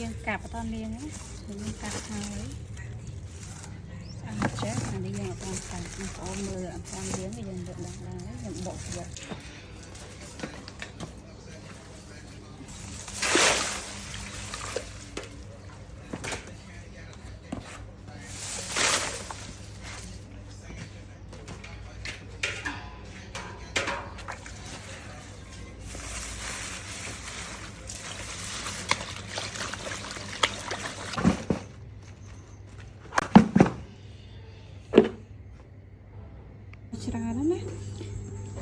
យើងកាប់អត់តលាងណាយើងកាប់ហើយស្អាតចេះអានេះយើងអត់បានកាប់បងប្អូនមើលអត់បានលាងយើងយកដាក់ឡើងយើងបុកយក ច្រើនណា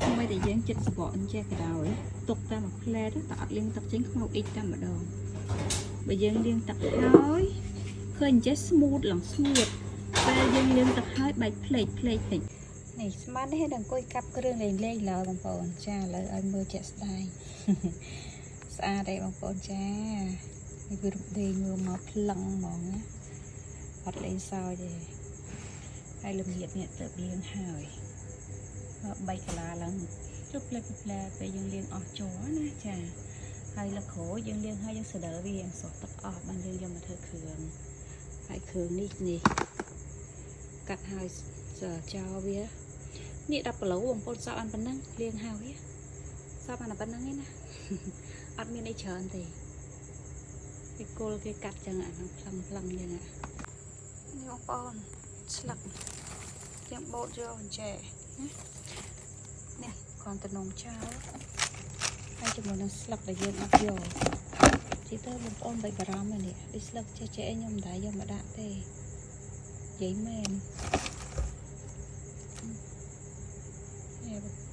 ថ្មីតែយើងចិត្តសបកអញ្ចេះក៏ដោយទុកតែមួយផ្លែទៅតែអត់លាងទឹកចេញខ្មៅអ៊ីចតែម្ដងបើយើងលាងទឹកហើយឃើញអញ្ចេះ smooth ឡើងស្ងួតពេលយើងលាងទឹកហើយបែកផ្លេកនេះស្មាននេះដល់អង្គុយកាប់គ្រឿងលេងឡើយបងប្អូនចាឥឡូវឲ្យមើលជាក់ស្ដែងស្អាតទេបងប្អូនចានេះវារំដេងមើលមកផ្លឹងហ្មងណាអត់លេងសើចទេហើយលំហៀតនេះទៅលាងហើយ3កន្លះឡើងជប់ផ្លែពេលយើងលាងអស់ជ័រណាចាហើយលក្ខោយើងលាងហើយយើងស្ដៅវាយ៉ាងសុះទឹកអស់បានយើងយកមកធ្វើគ្រឿងហើយគ្រឿងនេះកាត់ហើយចោលវានេះ10គីឡូបងប្អូនសក់បានប៉ុណ្ណឹងលាងហើយសក់បានតែប៉ុណ្ណឹងឯណាអត់មានអីច្រើនទេគេគល់គេកាត់ចឹងអាហ្នឹងផ្លឹងចឹងនេះបងប្អូនស្លឹកយើងបូតយកអញ្ចេះនេះគ្រាន់តែនំចោលហើយជាមួយនឹងស្លឹកដែលយើងអត់យកទីទៅបងប្អូនបែបបារម្ភនេះដូចស្លឹកចេះខ្ញុំមិនដែរយកមកដាក់ទេនិយាយមែននេះ